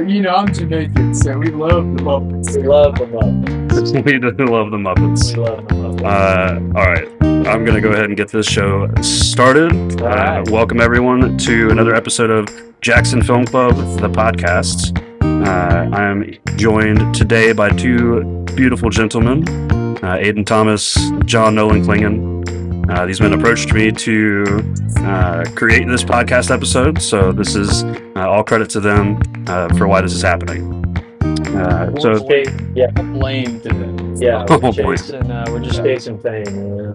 I'm Jamaican, so we love the Muppets. We love the Muppets. We do love the Muppets. We love the Muppets. All right. I'm going to go ahead and get this show started. All right. Welcome, everyone, to another episode of Jackson Film Club, the podcast. I am joined today by two beautiful gentlemen, Aiden Thomas, John Nolan Klingen. These men approached me to create this podcast episode, so this is all credit to them for why this is happening. Yeah, Blame to them. yeah. Oh, We're boy. just chasing fame.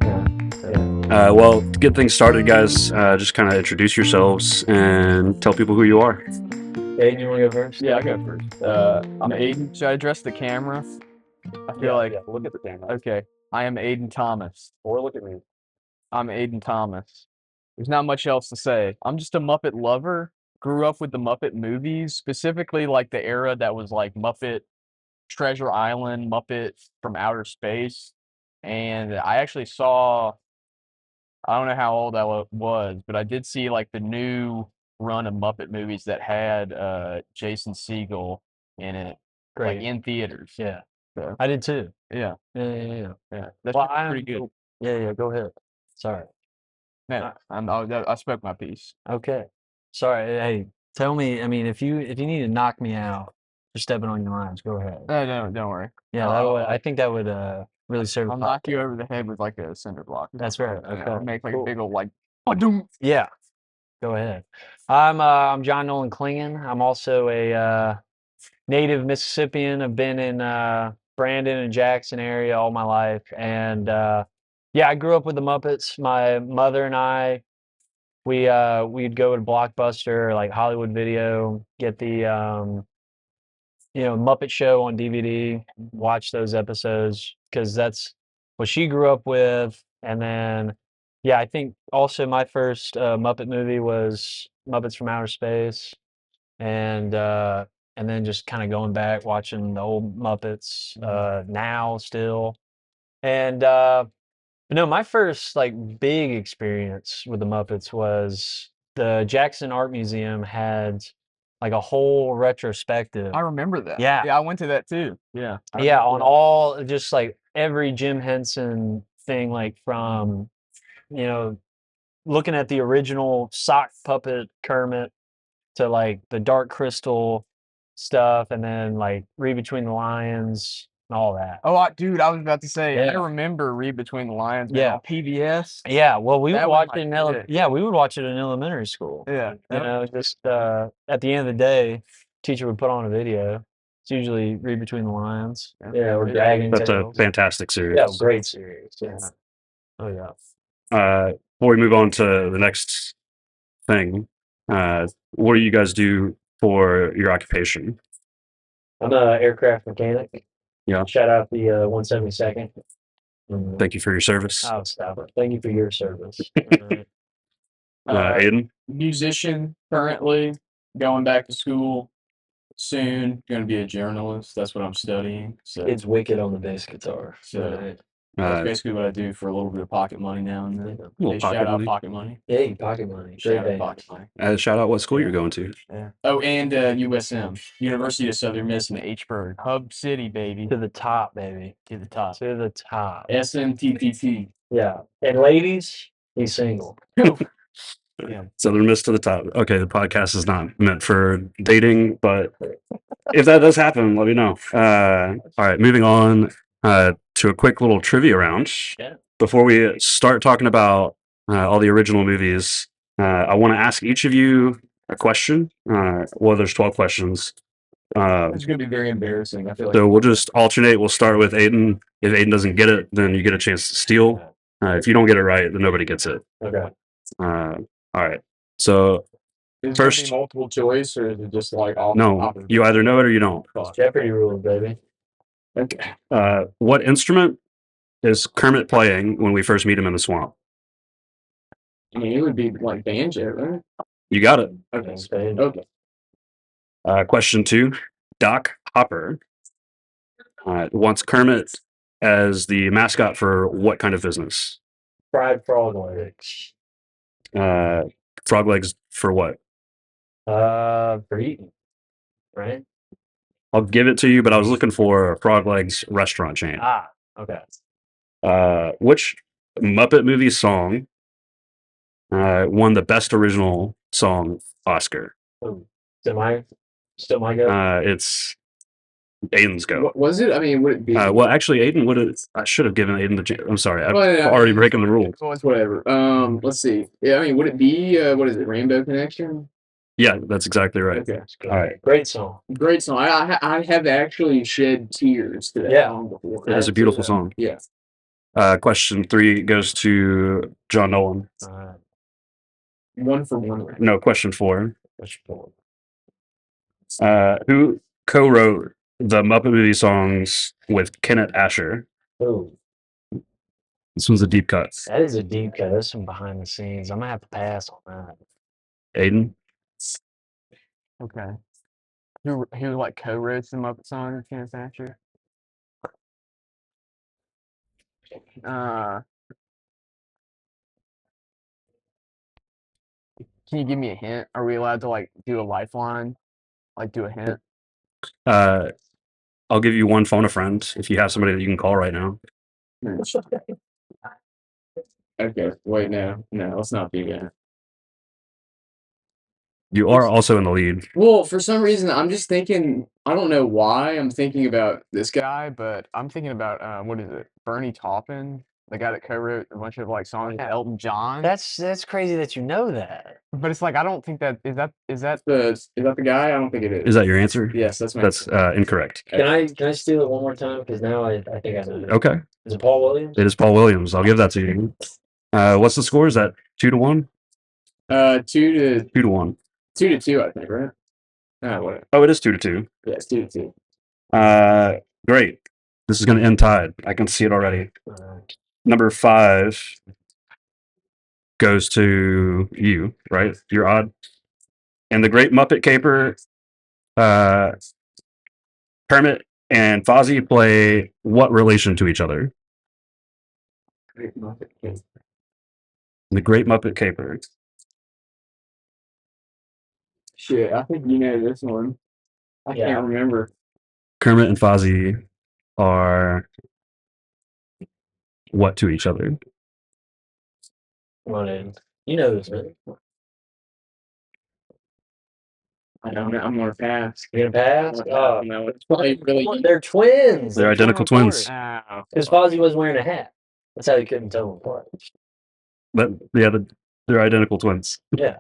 Well, to get things started, guys, just kind of introduce yourselves and tell people who you are. Aiden, you want to go first? Yeah, I go first. I'm Aiden. Should I address the camera? I feel look at the camera. okay. I am Aiden Thomas. Or look at me. I'm Aiden Thomas. There's not much else to say. I'm just a Muppet lover. Grew up with the Muppet movies, specifically like the era that was like Muppet Treasure Island, Muppet from Outer Space. And I actually saw, I don't know how old I was, but I did see like the new run of Muppet movies that had Jason Segel in it, Great. like in theaters. Yeah. So, I did too. yeah, Yeah. that's Well, pretty good. Yeah. Go ahead. Sorry. Man, I spoke my piece. Okay. Sorry. Hey, tell me. I mean, if you need to knock me out for stepping on your lines, go ahead. No, don't worry. Yeah, I think that would really serve. I'll knock you over the head with like a cinder block. That's right. Yeah, Okay. make like Cool. a big old like. Ba-doom. Yeah. Go ahead. I'm John Nolan Klingen. I'm also a native Mississippian. I've been in Brandon and Jackson area all my life, and I grew up with the Muppets. My mother and I, we'd go to Blockbuster, like Hollywood Video, get the Muppet Show on DVD, watch those episodes because that's what she grew up with. And then, I think also my first Muppet movie was Muppets from Outer Space, and then just kind of going back watching the old Muppets now still. And but no, my first like big experience with the Muppets was the Jackson Art Museum had like a whole retrospective. I remember that. Yeah. I went to that too. Yeah. Yeah, on all just like every Jim Henson thing, like from looking at the original sock puppet Kermit to like the Dark Crystal stuff, and then like Read Between the Lions and all that. Oh, dude, I was about to say. Yeah. I remember Read Between the Lions. Man, Yeah. on PBS. Yeah, well, we would That was watch my it in shit. we would watch it in elementary school. Yeah. Just at the end of the day, teacher would put on a video. It's usually Read Between the Lines. Yeah, or Dragon That's a Tales. fantastic series. Yeah, great series. Yeah. Oh yeah. Before we move on to the next thing, what do you guys do for your occupation? I'm an aircraft mechanic. Yeah. Shout out the 172nd. Thank you for your service. Oh, stop it. Thank you for your service. Aiden? Musician currently, going back to school soon. Going to be a journalist. That's what I'm studying. So It's wicked on the bass guitar. So- that's basically what I do for a little bit of pocket money now and then. Little Hey, pocket shout out money. pocket money. Hey, pocket money. Great Shout out band. pocket money. Shout out what school you're going to. Yeah. Oh, and USM, University of Southern Miss in H-Burg, Hub City, baby, To the top, baby. to the top. To the top. SMTTT. Yeah. And ladies, he's single. Yeah. Southern Miss to the top. Okay, the podcast is not meant for dating, but if that does happen, let me know. All right, moving on to a quick little trivia round. Yeah. Before we start talking about all the original movies, I want to ask each of you a question. Well, there's 12 questions. It's going to be very embarrassing. I feel like. So we'll just alternate. We'll start with Aiden. If Aiden doesn't get it, then you get a chance to steal. If you don't get it right, then nobody gets it. Okay. All right. So Is it first- gonna be multiple choice, or is it just like all? no, you either know it or you don't. Jeopardy rules, baby. Okay. What instrument is Kermit playing when we first meet him in the swamp? I mean, it would be like banjo, right? You got it. Okay. Spade. Okay. Question 2. Doc Hopper wants Kermit as the mascot for what kind of business? Fried frog legs. Frog legs for what? For eating. Right? I'll give it to you, but I was looking for Frog Legs restaurant chain. Ah, okay. Which Muppet movie song won the Best Original Song Oscar? Ooh. Still my go? It's Aiden's go. What was it? I mean, would it be? Well, actually, Aiden would have. I should have given Aiden the chance. I'm sorry. I'm Well, yeah, already breaking the rules. Well, it's whatever. Let's see. Yeah, I mean, would it be what is it? Rainbow Connection? Yeah, that's exactly right. Okay. All right. Great song. Great song. I have actually shed tears to that Yeah. song before. It is a beautiful song. Yeah. Question 3 goes to John Nolan. One for one. No, question 4. Which one? Who co-wrote the Muppet movie songs with Kenneth Asher? Ooh, This one's a deep cut. that is a deep cut. There's some behind the scenes. I'm gonna have to pass on that. Aiden? Okay. Who like co-wrote some Muppet songs? Kenneth Asher. Can you give me a hint? Are we allowed to like do a lifeline? Like do a hint? I'll give you one phone a friend if you have somebody that you can call right now. Okay. Wait, no, let's not do that. You are also in the lead. Well, for some reason, I'm just thinking. I don't know why I'm thinking about this guy, but I'm thinking about what is it? Bernie Taupin, the guy that co-wrote a bunch of like songs with Elton John. That's crazy that you know that. But it's like I don't think that is that the guy? I don't think it is. Is that your answer? Yes, that's my. That's incorrect. Can I steal it one more time? Because now I think I know it. Okay. Is it Paul Williams? It is Paul Williams. I'll give that to you. What's the score? Is that 2-1? 2-1. 2-2, I think, right? What? Oh, it is 2-2. Yeah, it's 2-2. Great. This is going to end tied. I can see it already. Uh, Number 5 goes to you, right? You're odd. And the Great Muppet Caper, Kermit and Fozzie play what relation to each other? Great Muppet Caper. The Great Muppet Caper. Shit, I think you know this one. I can't remember. Kermit and Fozzie are what to each other? Come on in. You know this, man. I don't know. I'm gonna pass. You're gonna pass? Oh, No, it's probably really. they're twins. They're identical twins. Because Fozzie was wearing a hat. That's how you couldn't tell them apart. But yeah, they're identical twins. Yeah.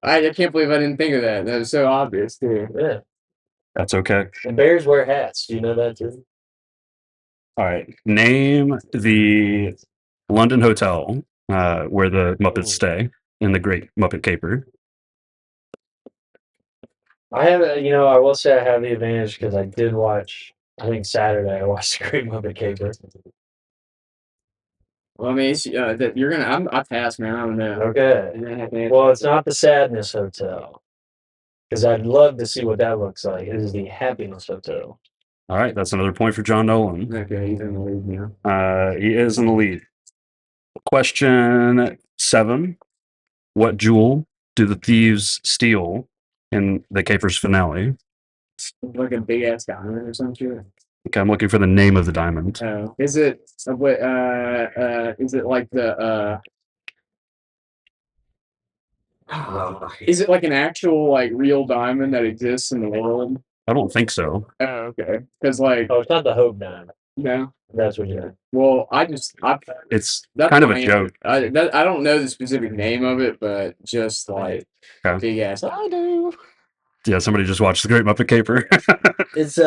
I can't believe I didn't think of that. That was so obvious too. Yeah. That's okay. And bears wear hats. Do you know that too? All right. Name the London hotel where the Muppets stay in the Great Muppet Caper. I have, I will say I have the advantage because I did watch. I think Saturday I watched the Great Muppet Caper. Well, I mean, it's, that you're gonna. I pass, man. I don't know. Okay. Well, it's not the Sadness Hotel because I'd love to see what that looks like. It is the Happiness Hotel. All right. That's another point for John Nolan. Okay, he's in the lead now. He is in the lead. Question 7. What jewel do the thieves steal in the Caper's finale? Like a big ass diamond or something. Okay, I'm looking for the name of the diamond. Oh, is it what? Is it like the? Is it like an actual like real diamond that exists in the world? I don't think so. Oh, okay. Because like, Oh, it's not the Hope Diamond. no. That's what you're. Well, It's that's kind of my a answer. joke. I don't know the specific name of it, but just like Okay. big ass. I do. Yeah, somebody just watched the Great Muppet Caper. It's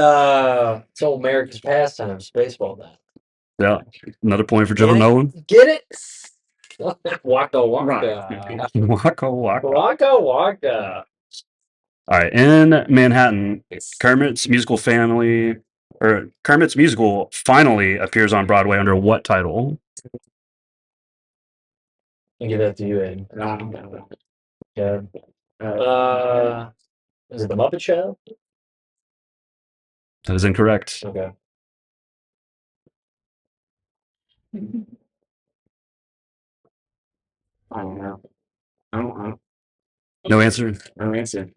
old America's pastime, baseball diamond. Yeah, another point for John Nolan. Get it? Waka waka. Right. Waka waka. Waka waka. All right, in Manhattan, Kermit's musical finally appears on Broadway under what title? I'll give that to you, Aiden. No. Yeah. Is it the Muppet Show? That is incorrect. Okay. I don't know. I don't. No answer. No answer.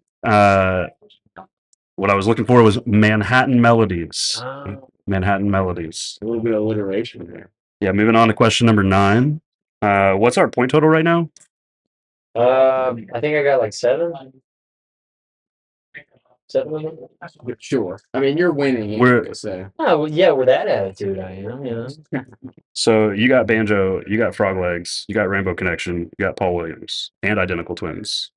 What I was looking for was Manhattan Melodies. Oh. Manhattan Melodies. A little bit of alliteration there. Yeah, moving on to question number 9. What's our point total right now? I think I got like 7. 7 of them? Sure. I mean, you're winning We're- anyway, so. Oh, well, yeah, with that attitude, I am. You know. So you got Banjo, you got Frog Legs, you got Rainbow Connection, you got Paul Williams, and Identical Twins.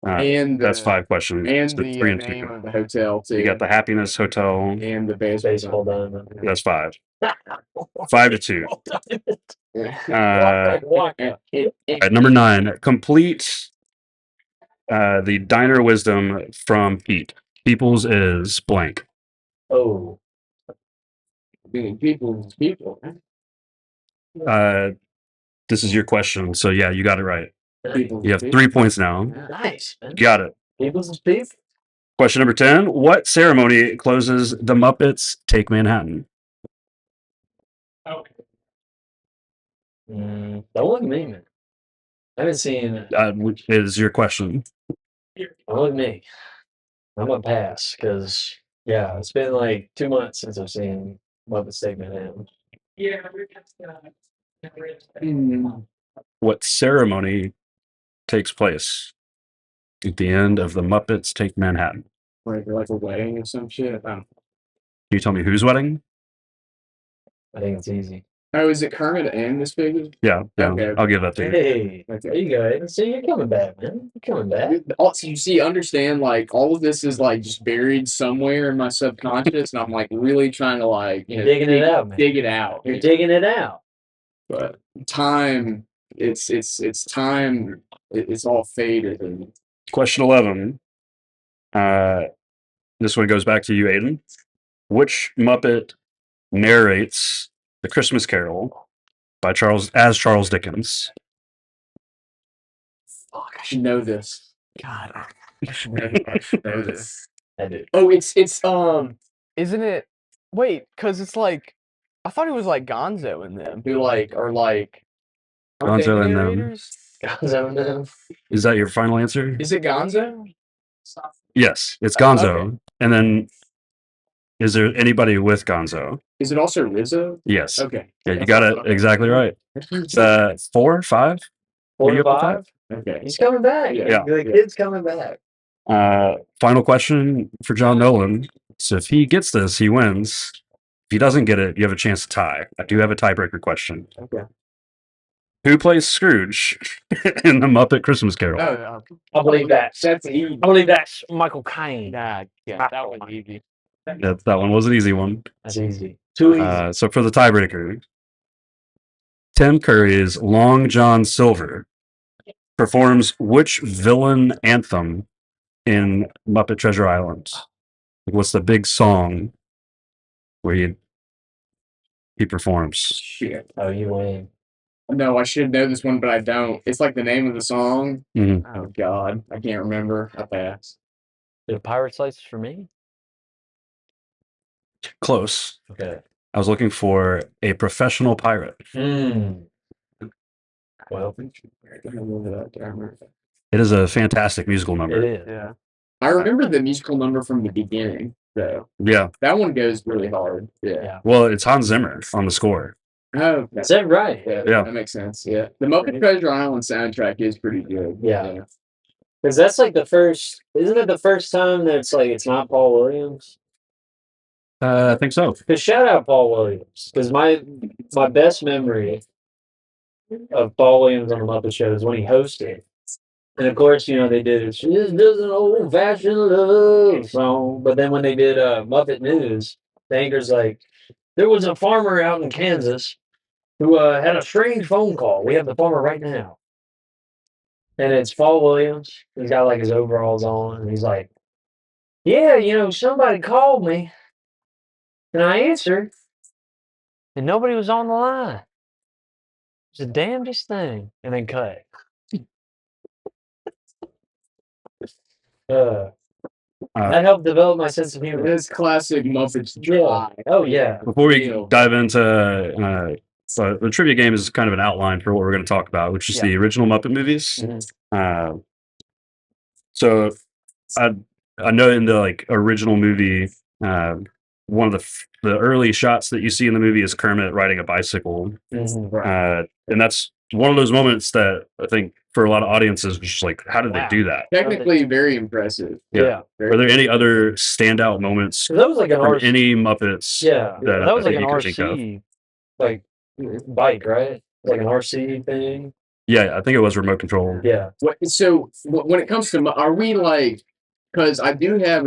And That's the- 5 questions. And So the 3 and name 2. of the hotel, too. You got the Happiness Hotel. And the Baseball diamond. That's 5. 5 to 2. All right, number 9. Complete the diner wisdom from Pete. People's is blank. Oh, People. This is your question, so yeah, you got it right. People. You have 3 points now. nice, man. You got it. People's is people. Question number 10. What ceremony closes the Muppets Take Manhattan? Don't look at me, man. I haven't seen. Which is your question. Don't look at me. I'm gonna pass because yeah, it's been like 2 months since I've seen Muppets Take Manhattan. What ceremony takes place at the end of the Muppets Take Manhattan? Like a wedding or some shit. Can you tell me whose wedding? I think it's easy. Oh, is it Kermit and Miss Piggy? Yeah, Okay. I'll give that to you. Hey, Okay. there you go. See, you're coming back, man. You're coming back. Also, you see, understand, like, all of this is, like, just buried somewhere in my subconscious, and I'm, like, really trying to, like, you know, Digging it out, man. dig it out. You're digging it out. But time, it's time, it's all faded. And Question 11. This one goes back to you, Aiden. Which Muppet narrates The Christmas Carol by Charles Dickens? fuck, I should know this. God, I should know this. I do. Oh, it's isn't it? Wait, because it's like, I thought it was like Gonzo and them who like are like aren't they Gonzo the and them. narrators? Gonzo and them. Is that your final answer? Is it Gonzo? Yes, it's Gonzo. Okay. And then, is there anybody with Gonzo? Is it also Rizzo? Yes. Okay. Yeah, you got it exactly right. 4, 5? 4 you to up to 5. Okay. He's coming back. Yeah. The kid's coming back. Final question for John Nolan. So if he gets this, he wins. If he doesn't get it, you have a chance to tie. I do have a tiebreaker question. Okay. Who plays Scrooge in the Muppet Christmas Carol? Oh, I believe that. that's easy. I believe that's Michael Caine. Nah, yeah, that was easy. That one was an easy one. That's easy. Too easy. So for the tiebreaker, Tim Curry's Long John Silver performs which villain anthem in Muppet Treasure Island? Like, what's the big song where he performs? Shit. Oh, you win. No, I should know this one, but I don't. It's like the name of the song. Mhm. Oh God, I can't remember. I pass. The pirate slices for me? Close. Okay. I was looking for a professional pirate. Well, It is a fantastic musical number. it is. Yeah. I remember the musical number from the beginning, though. Yeah. That one goes really hard. Yeah. Yeah. Well, it's Hans Zimmer on the score. Oh, Is that right? yeah, Yeah. that makes sense. Yeah. The Muppet Treasure Island soundtrack is pretty good. Yeah. Because that's like the first. Isn't it the first time that it's like it's not Paul Williams? I think so. Because shout out Paul Williams. Because my best memory of Paul Williams on the Muppet Show is when he hosted. And of course, you know, they did it's just an old fashioned love song. But then when they did Muppet News, the anchor's like, there was a farmer out in Kansas who had a strange phone call. We have the farmer right now. And it's Paul Williams. He's got like his overalls on. And he's like, yeah, you know, somebody called me. And I answered. And nobody was on the line. It's the damnedest thing. And then cut. That helped develop my sense of humor. It's classic Muppets dry. Oh, yeah. Before we Deal. dive into so the trivia game is kind of an outline for what we're going to talk about, which is the original Muppet movies. Mhm. So I know in the like original movie, uh, one of the early shots that you see in the movie is Kermit riding a bicycle, and that's one of those moments that I think for a lot of audiences was just like, how did they do that? Technically, very impressive. Yeah. Are there any other standout moments That was like an from RC. any Muppets? Yeah, that was like an you could think of? RC, like bike, right? Like an RC thing. Yeah, I think it was remote control. Yeah. So when it comes to, are we like? Because I do have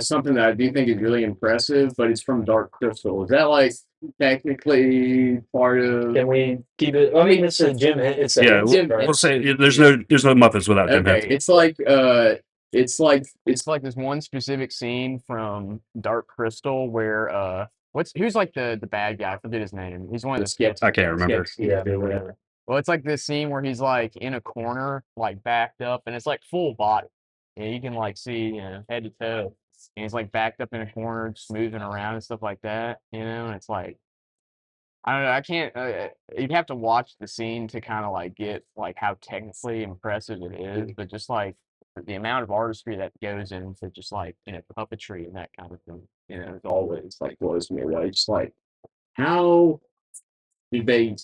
something that I do think is really impressive, but it's from Dark Crystal. Is that like technically part of? Can we keep it? I mean, it's a Jim. It's a Yeah, Henson, we'll right? say there's no Muppets without Jim Okay, Henson. it's like this one specific scene from Dark Crystal where who's like the bad guy? I forget his name. He's one of the sketch. I can't remember. Yeah, whatever. Well, it's like this scene where he's like in a corner, like backed up, and it's like full body. And you can like see, head to toe. And he's like backed up in a corner, just moving around and stuff like that, and it's like I don't know. I can't. You'd have to watch the scene to kind of like get like how technically impressive it is, but just like the amount of artistry that goes into just like puppetry and that kind of thing, it always like blows me away. Just like how did they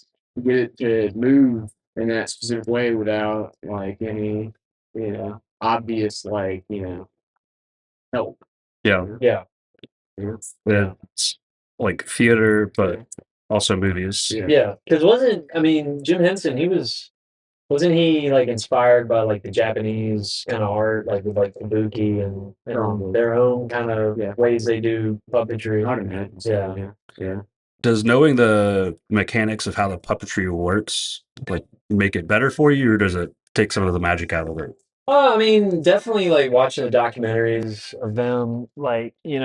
get it to move in that specific way without like any obvious like help? Yeah, Yeah. it's like theater, but also movies. Yeah, because Jim Henson? Wasn't he like inspired by like the Japanese kind of art, like with like kabuki and their own kind of ways they do puppetry? I'd imagine so, yeah. Does knowing the mechanics of how the puppetry works like make it better for you, or does it take some of the magic out of it? I mean, definitely like watching the documentaries of them, like, in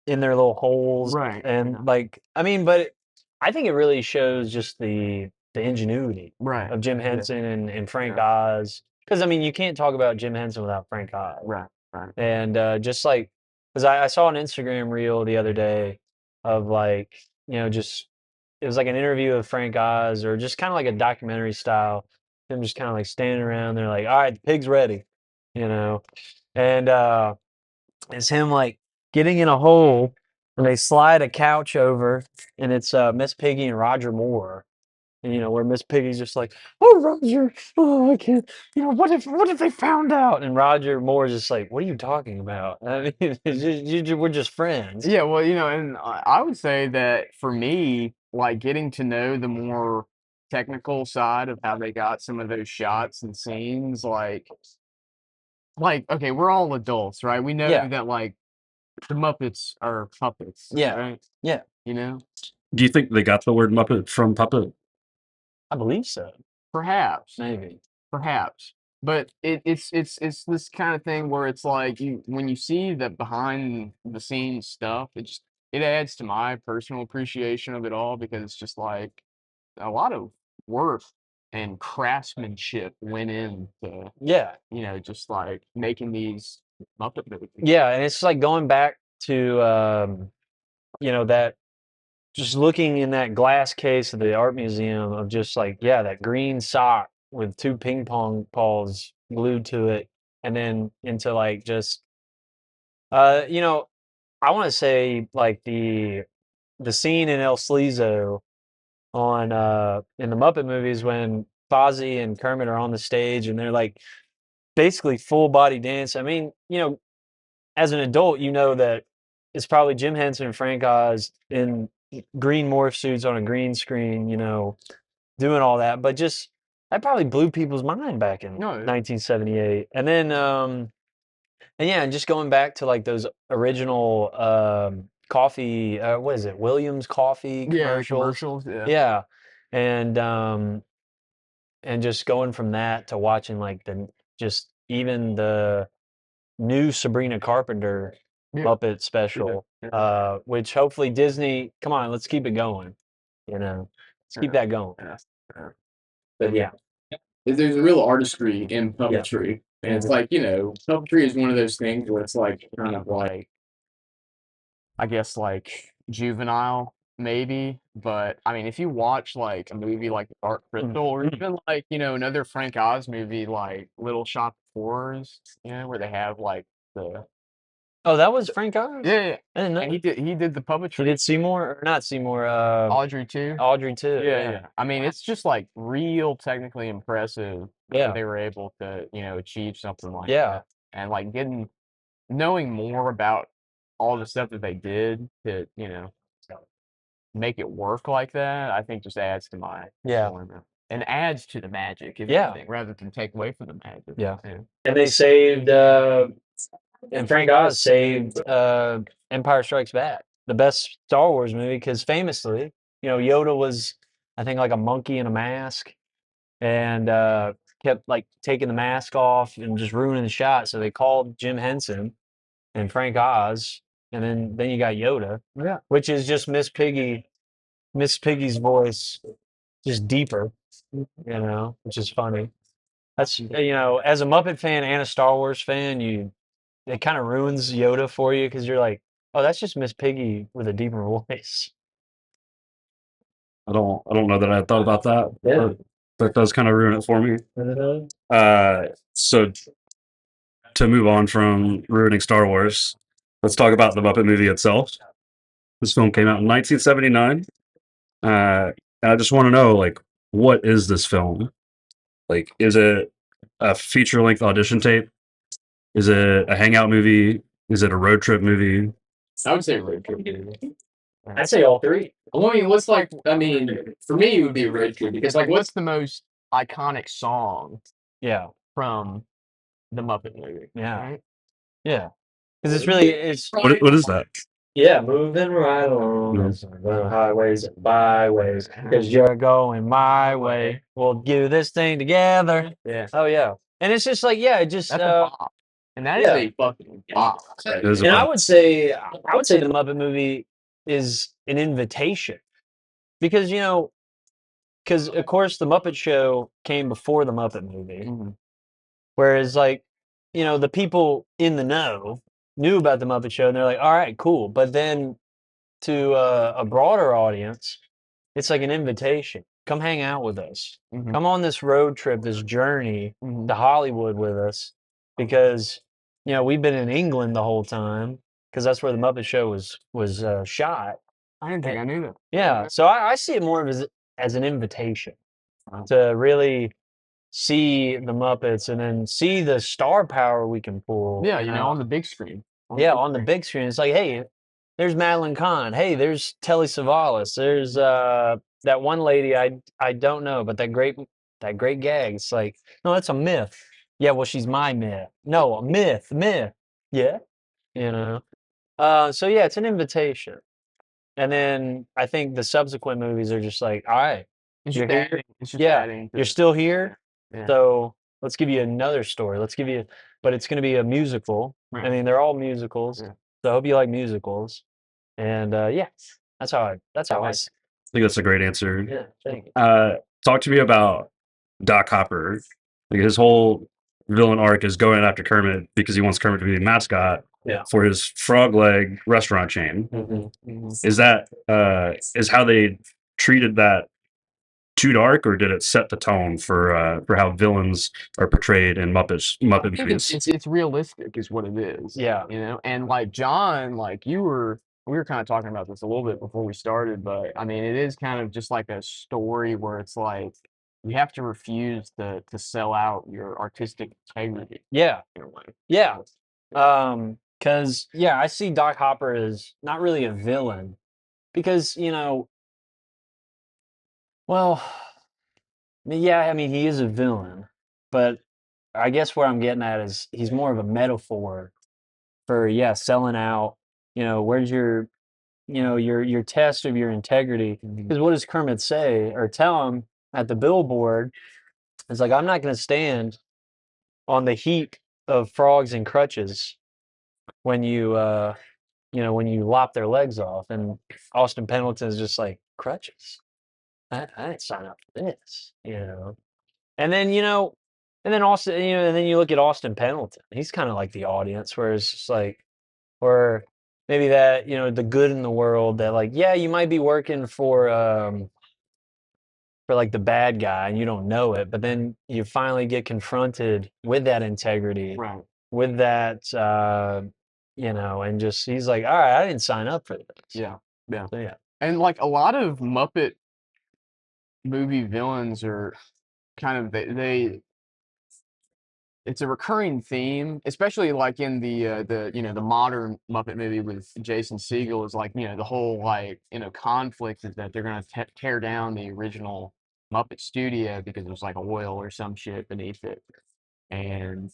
their little holes. Right. And like, I mean, but I think it really shows just the ingenuity Right. of Jim Henson and Frank Oz. Because, I mean, you can't talk about Jim Henson without Frank Oz. Right. And just like, because I saw an Instagram reel the other day of like, just, it was like an interview of Frank Oz or just kind of like a documentary style. Them just kind of like standing around there like, all right, the pig's ready, and it's him like getting in a hole and they slide a couch over and it's Miss Piggy and Roger Moore. And where Miss Piggy's just like, oh Roger, oh I can't, what if they found out? And Roger Moore's just like, what are you talking about? I mean, we're just friends. Yeah, well, and I would say that for me, like getting to know the more technical side of how they got some of those shots and scenes, like okay, we're all adults, right? We know Yeah. that like the Muppets are puppets, Yeah. right? Yeah. Do you think they got the word Muppet from puppet? I believe so. Perhaps. Maybe. Perhaps. But it's this kind of thing where it's like when you see the behind the scenes stuff, it adds to my personal appreciation of it all because it's just like a lot of work and craftsmanship went into Yeah. just like making these Muppet movies. Yeah, and it's like going back to that just looking in that glass case of the art museum of just like, that green sock with two ping pong balls glued to it, and then into like just I want to say like the scene in El Sleazo on in the Muppet movies when Fozzie and Kermit are on the stage and they're like basically full body dance. I mean, as an adult, that it's probably Jim Henson and Frank Oz in green morph suits on a green screen, doing all that. But just that probably blew people's mind back in 1978. And then, and just going back to like those original coffee, what is it, Williams coffee commercials? Yeah. Yeah, and just going from that to watching like even the new Sabrina Carpenter Muppet special, which hopefully Disney, come on, let's keep it going. Let's keep that going. But yeah, there's a real artistry in puppetry, and it's like puppetry is one of those things where it's like kind of like, I guess like juvenile maybe, but I mean if you watch like a movie like Dark Crystal or even like another Frank Oz movie like Little Shop of Horrors, where they have like the Oh, that was Frank Oz? Yeah. I didn't know. And he did the He puppetry. did Seymour, or not Seymour, Audrey too. Audrey too. Yeah. I mean, it's just like real technically impressive Yeah. that they were able to, achieve something like Yeah. that. And like knowing more about all the stuff that they did to, make it work like that, I think just adds to my Yeah. enjoyment. And adds to the magic, if Yeah. anything, rather than take away from the magic. Yeah. And they saved, and Frank Oz saved Empire Strikes Back, the best Star Wars movie, because famously, Yoda was, I think, like a monkey in a mask, and kept like taking the mask off and just ruining the shot. So they called Jim Henson and Frank Oz, and then you got Yoda, Yeah. which is just Miss Piggy's voice, just deeper, which is funny. That's as a Muppet fan and a Star Wars fan, it kind of ruins Yoda for you because you're like, oh, that's just Miss Piggy with a deeper voice. I don't know that I thought about that. Yeah. But that does kind of ruin it for me. So to move on from ruining Star Wars, let's talk about the Muppet movie itself. This film came out in 1979. And I just want to know, like, what is this film? Like, is it a feature-length audition tape? Is it a hangout movie? Is it a road trip movie? I would say road trip movie. I'd say all three. For me, it would be road trip because, like, what's the most iconic song Yeah. from the Muppet movie? Yeah. Right? Yeah. Because it's What is that? yeah, moving right along the highways and byways because you're going my way. We'll do this thing together. Yeah. Oh yeah, and it's just like it just That's a bop. And that is yeah. a fucking bop. It is a And I bop. would say the Muppet movie is an invitation because because of course the Muppet Show came before the Muppet movie, Mhm. whereas like the people in the know knew about the Muppet Show and they're like, all right, cool, but then to a broader audience, it's like an invitation. Come hang out with us. Mhm. Come on this road trip, this journey Mhm. to Hollywood with us, because we've been in England the whole time because that's where the Muppet Show was shot. I didn't think I knew that. Yeah, so I see it more as an invitation to really see the Muppets and then see the star power we can pull. Yeah, on the big screen. On the big screen. It's like, hey, there's Madeline Kahn. Hey, there's Telly Savalas. There's that one lady I don't know, but that great gag. It's like, no, that's a myth. Yeah, well, she's my myth. No, a myth. Yeah, so yeah, it's an invitation. And then I think the subsequent movies are just like, all right, It's you're just here. adding, it's just Yeah, adding to you're still here. Yeah. So let's give you another story. But it's going to be a musical. Right. I mean, they're all musicals. Yeah. So I hope you like musicals. And that's how I see I think that's a great answer. it. Yeah, thank you. Talk to me about Doc Hopper. Like, his whole villain arc is going after Kermit because he wants Kermit to be the mascot for his frog leg restaurant chain. Mm-hmm. Is that is how they treated that too dark, or did it set the tone for how villains are portrayed in Muppet I think movies? it's realistic is what it is. Yeah. And like John, like we were kind of talking about this a little bit before we started, but I mean it is kind of just like a story where it's like you have to refuse to sell out your artistic integrity Yeah. in a way. Yeah. Because I see Doc Hopper as not really a villain because, well, yeah, I mean, he is a villain, but I guess where I'm getting at is he's more of a metaphor for, selling out, where's your test of your integrity. Because what does Kermit say or tell him at the billboard? It's like, I'm not going to stand on the heap of frogs and crutches when you lop their legs off. And Austin Pendleton is just like, crutches? I didn't sign up for this, And then, Austin, and then you look at Austin Pendleton. He's kind of like the audience, where it's just like, or maybe that, the good in the world that like, yeah, you might be working for like the bad guy and you don't know it, but then you finally get confronted with that integrity, Right. with that, you know, and just he's like, all right, I didn't sign up for this. Yeah. So, yeah. And like a lot of Muppet movie villains are kind of it's a recurring theme, especially like in the modern Muppet movie with Jason Segel is like, the whole like, conflict is that they're gonna tear down the original Muppet studio because there's like oil or some shit beneath it. And,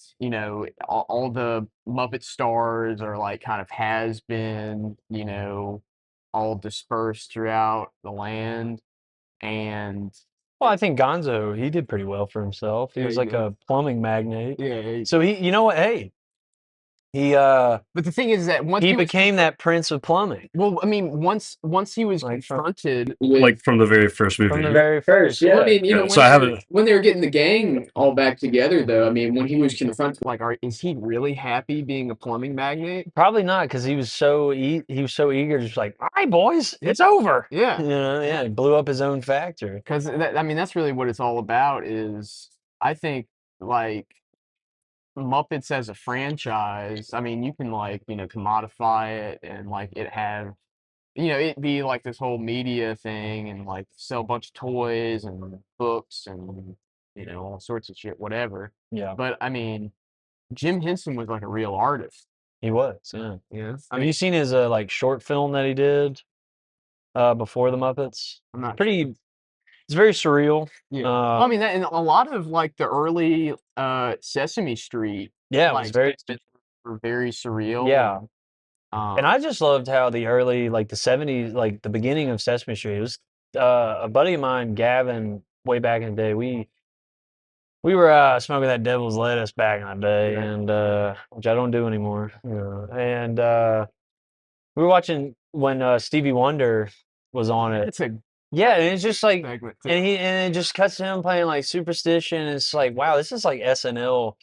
all the Muppet stars are like kind of has been, all dispersed throughout the land. And Well, I think Gonzo, he did pretty well for himself. He yeah, was he like did. a plumbing magnate. Yeah, So you know what? Hey, he but the thing is that once he he was became that prince of plumbing. well, I mean, once he was Like from confronted Like from the very first movie. from the very first, well, I yeah. mean, Yeah, so I haven't. when they were getting the gang all back together, though, I mean, when he was confronted, like, is he really happy being a plumbing magnate? Probably not, because he was so eager, just like, all right, boys, it's over. Yeah, You know, yeah, he blew up his own factory. because I mean, that's really what it's all about. Is I think like Muppets as a franchise. I mean, you can like commodify it and like it have it be like this whole media thing and like sell a bunch of toys and books and all sorts of shit, whatever. Yeah, But I mean, Jim Henson was like a real artist. he was. Yeah. Yeah. Have you seen his like short film that he did before the Muppets? I'm not Pretty. sure. It's very surreal. Yeah. Well, I mean, that and a lot of like the early Sesame Street, Yeah, it was like very. were very surreal. Yeah, And and I just loved how the early, like the 70s, like the beginning of Sesame Street, it was a buddy of mine, Gavin, way back in the day. We were smoking that devil's lettuce back in the day, Yeah. and which I don't do anymore. And we were watching when Stevie Wonder was on it. it's a Yeah, and it's just like, segment too. and it just cuts to him playing like Superstition. It's like, wow, this is like SNL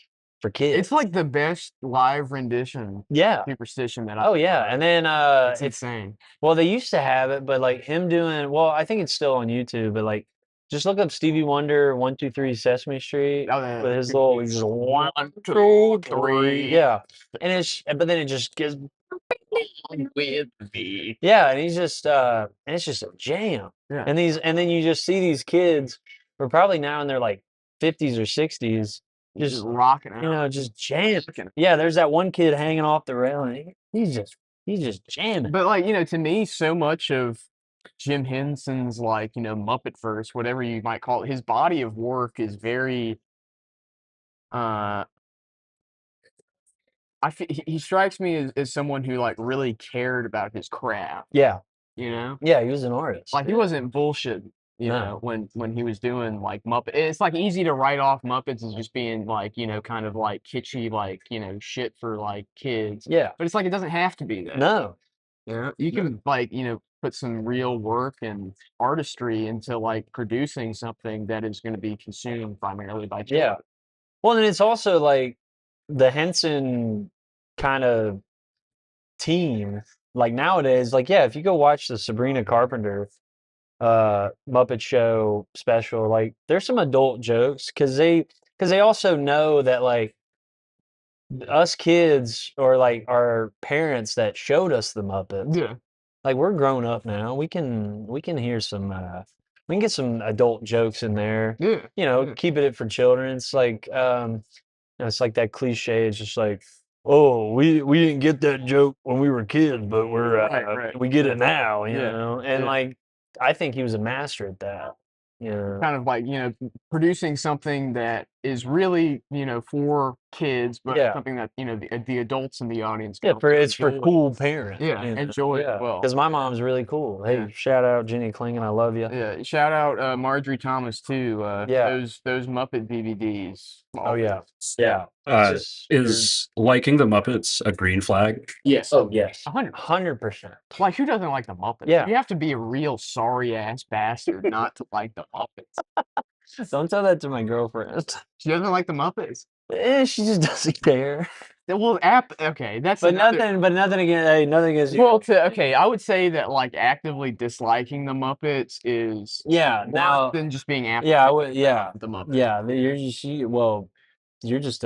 for kids. It's like the best live rendition Yeah. Superstition that I. Oh yeah, and then It's insane. well, they used to have it, but like him doing, well, I think it's still on YouTube, but like just look up Stevie Wonder 1, 2, 3 Sesame Street Oh, yeah. with his little he's just 1, 2, 3. Yeah. But then it just gets With me. yeah, and he's just and it's just a jam. Yeah. And then you just see these kids who are probably now in their like 50s or 60s Just rocking out. just jamming. Yeah, there's that one kid hanging off the railing. He's just jamming. But like, to me, so much of Jim Henson's like, Muppet verse, whatever you might call it, his body of work is very uh he strikes me as someone who like really cared about his craft, Yeah. you know? Yeah, he was an artist. Like he wasn't bullshit, No. when he was doing like Muppet. It's like easy to write off Muppets as just being like, kind of like kitschy, like, shit for like kids. Yeah. But it's like it doesn't have to be that. No. Yeah, you can like, put some real work and artistry into like producing something that is going to be consumed primarily by children. Yeah. Well, and it's also like the Henson kind of team. Like nowadays, like yeah, if you go watch the Sabrina Carpenter Muppet Show special, like there's some adult jokes because they also know that like us kids or like our parents that showed us the Muppets, Yeah. like we're grown up now. We can hear some we can get some adult jokes in there. Yeah. Yeah. Keeping it for children. It's like it's like that cliche. It's just like, oh, we didn't get that joke when we were kids, but Right. we get it now, you Yeah. know. And Yeah. like I think he was a master at that. Kind of like, producing something that is really, for kids, but Yeah. something that, the adults in the audience Yeah, can it's for enjoy. cool parents. Yeah, enjoy it well. Because my mom's really cool. Hey, Yeah. shout out Jenny Klingon, I love you. Yeah, shout out Marjorie Thomas too. Yeah. Those Muppet DVDs. Oh yeah, yeah. Is liking the Muppets a green flag? Yes. Oh yes, 100%. 100%. Like, who doesn't like the Muppets? Yeah. You have to be a real sorry ass bastard not to like the Muppets. Don't tell that to my girlfriend. She doesn't like the Muppets. She just doesn't care. Well, okay, that's But another. nothing against. Hey, nothing against you. Well, okay, I would say that like actively disliking the Muppets is Yeah. worse Now. than just being Yeah. I would. Yeah. the Muppets. Yeah. You're just. Well, you're just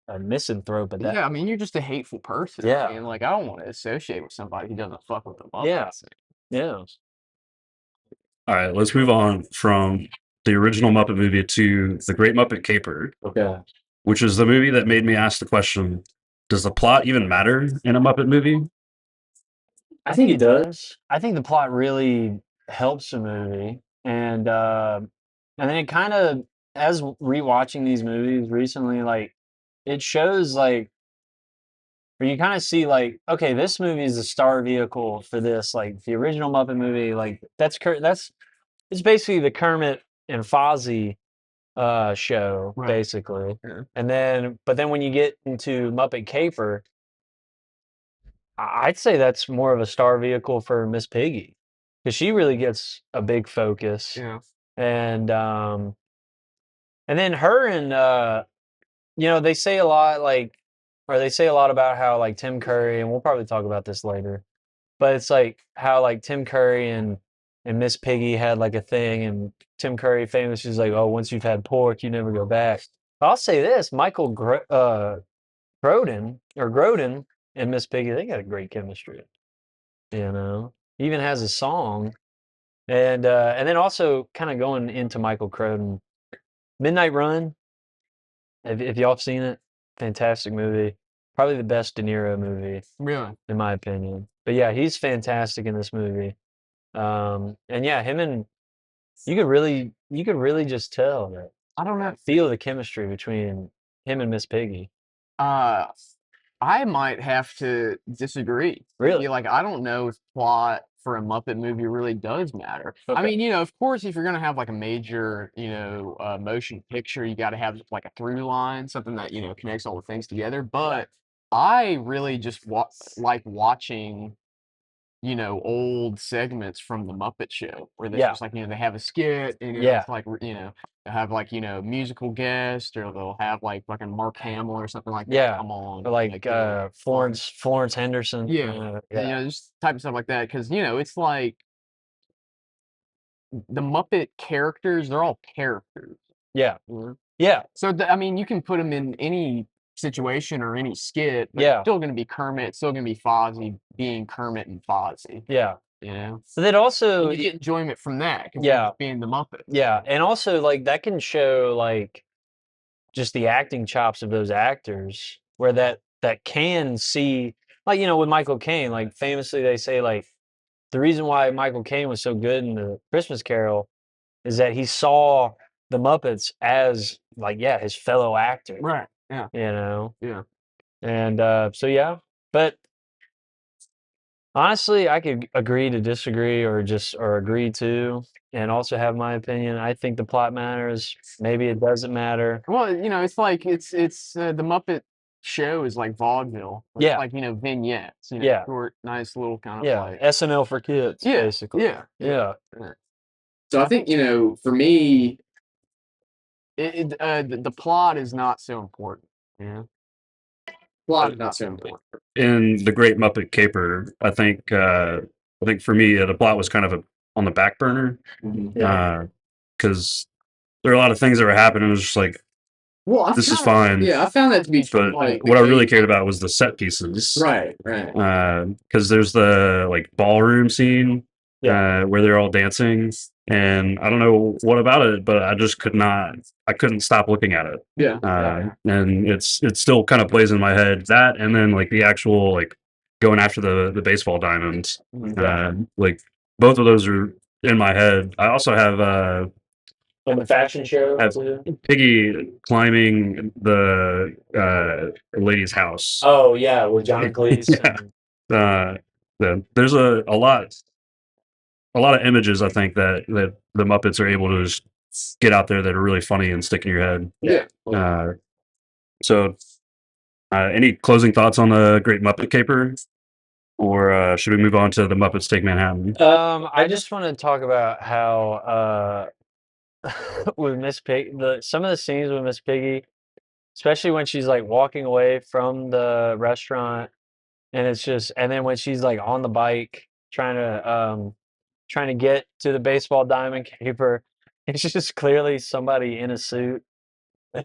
a misanthrope at that. Yeah, I mean, you're just a hateful person. Yeah. And like, I don't want to associate with somebody who doesn't fuck with the Muppets. Yeah. Yeah. All right, let's move on from the original Muppet movie to The Great Muppet Caper, Okay. which is the movie that made me ask the question, does the plot even matter in a Muppet movie? I think it does. I think the plot really helps the movie, and then it kind of, as rewatching these movies recently, like it shows like where you kind of see like, okay, this movie is the star vehicle for this. Like the original Muppet movie, like that's it's basically the Kermit and Fozzie show, Right. basically. Yeah. And then, but then when you get into Muppet Caper, I'd say that's more of a star vehicle for Miss Piggy because she really gets a big focus. Yeah. And then her and they say a lot like, or they say a lot about how like Tim Curry, and we'll probably talk about this later, but it's like how like Tim Curry and Miss Piggy had like a thing, and Tim Curry famously is like, oh, once you've had pork, you never go back. I'll say this: Grodin and Miss Piggy, they got a great chemistry. Even has a song, and then also kind of going into Michael Croden, Midnight Run. If y'all have seen it, fantastic movie, probably the best De Niro movie Really? in my opinion. But yeah, he's fantastic in this movie. And yeah, you could really just tell that. I don't know. Feel the chemistry between him and Miss Piggy. Uh, I might have to disagree. Really? Like, I don't know if plot for a Muppet movie really does matter. I Okay. mean, of course, if you're gonna have like a major, motion picture, you got to have like a through line, something that connects all the things together. But I really just like watching, old segments from the Muppet Show where they Yeah. just like, they have a skit and Yeah. it's like, they have like, musical guest or they'll have like fucking Mark Hamill or something like that Yeah. come on. Or like Florence Henderson. Yeah. Yeah. Just type of stuff like that. Cause it's like the Muppet characters, they're all characters. Yeah. Mhm. Yeah. So, I mean, you can put them in any situation or any skit, but Yeah. it's still going to be Kermit, it's still going to be Fozzie being Kermit and Fozzie. Yeah. You know? But then also, And you get enjoyment from that because Yeah. being the Muppet. yeah, and also like that can show like just the acting chops of those actors where that can see like with Michael Caine, like famously they say like the reason why Michael Caine was so good in the Christmas Carol is that he saw the Muppets as like his fellow actor. Right. Yeah. Yeah. And so yeah, but honestly, I could agree to disagree or agree to and also have my opinion. I think the plot matters. Maybe it doesn't matter. Well, it's like it's the Muppet Show is like vaudeville. It's Yeah. like vignettes. Yeah. Short, nice little kind of Yeah, like SNL for kids, Yeah, basically. yeah, Yeah. So I think for me, the plot is not so important. Yeah. Plot is not so important. In The Great Muppet Caper, I think for me the plot was kind of on the back burner Yeah. because there are a lot of things that were happening. It was just like, Well, this is fine. Yeah, I found that to be But like what I really cared about was the set pieces, right. because there's the like ballroom scene where they're all dancing, and I don't know what about it, but I just couldn't stop looking at it. Yeah. And it's still kind of plays in my head, that, and then like the actual like going after the baseball diamonds, like both of those are in my head. I also have And the fashion show. have Piggy climbing the lady's house. Oh yeah, with John Cleese. Yeah. There's a lot of images I think that the Muppets are able to just get out there that are really funny and stick in your head. Yeah. So, any closing thoughts on the Great Muppet Caper, or should we move on to the Muppets Take Manhattan? I just want to talk about how with Miss Pig, some of the scenes with Miss Piggy, especially when she's like walking away from the restaurant, and then when she's like on the bike trying to get to the baseball diamond caper, it's just clearly somebody in a suit, and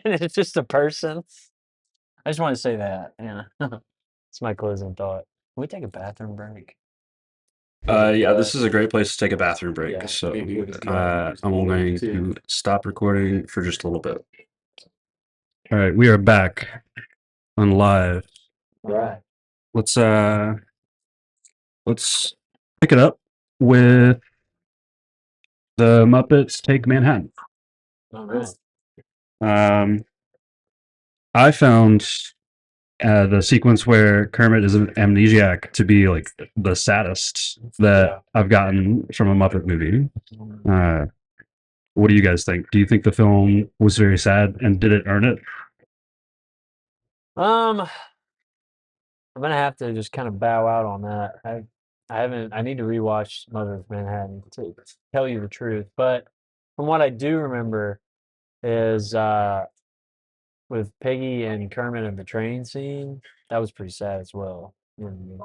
it's just a person. I just want to say that. Yeah, it's my closing thought. Can we take a bathroom break? Yeah, this is a great place to take a bathroom break. Yeah. So I'm going to stop recording for just a little bit. All right, we are back on live. All right. Let's pick it up with the Muppets Take Manhattan. All right. I found the sequence where Kermit is an amnesiac to be like the saddest that I've gotten from a Muppet movie. What do you guys think? Do you think the film was very sad, and did it earn it? I'm gonna have to just kind of bow out on that. I haven't. I need to rewatch Mother of Manhattan to tell you the truth. But from what I do remember is with Piggy and Kermit in the train scene, that was pretty sad as well. Mhm.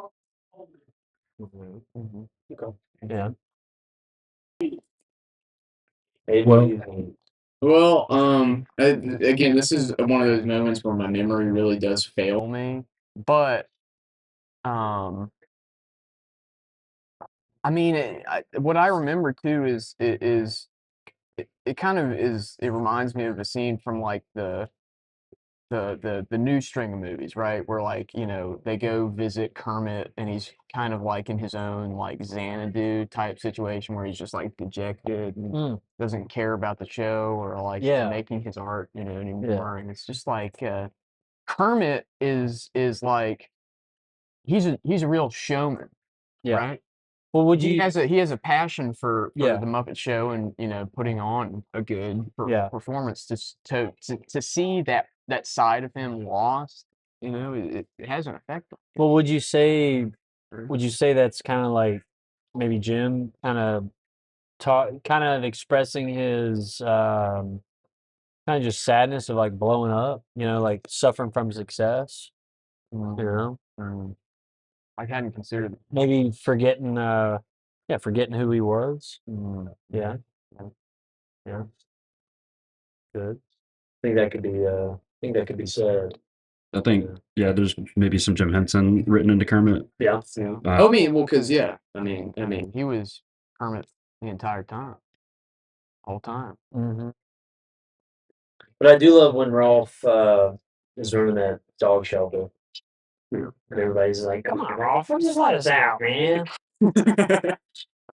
Okay. Yeah. Well, again, this is one of those moments where my memory really does fail me. But, I mean, what I remember too is it kind of is. It reminds me of a scene from like the new string of movies, right? Where like, they go visit Kermit and he's kind of like in his own like Xanadu type situation where he's just like dejected and doesn't care about the show or like making his art, anymore. And it's just like Kermit is like he's a real showman, right? Well, would He you? has a passion for Yeah. the Muppet Show and putting on a good performance. To see that side of him lost, it has an effect on him. Well, would you say that's kind of like maybe Jim kind of expressing his kind of just sadness of like blowing up, like suffering from success, I hadn't considered it. maybe forgetting forgetting who he was. Yeah. Yeah. Good. I think that could be said. I think, yeah, there's maybe some Jim Henson written into Kermit. Yeah. I mean, well, because I mean, he was Kermit the entire time, whole time. Mm-hmm. But I do love when Rolf is running that dog shelter. And everybody's like, "Come on, Rolf, just let us out, man." We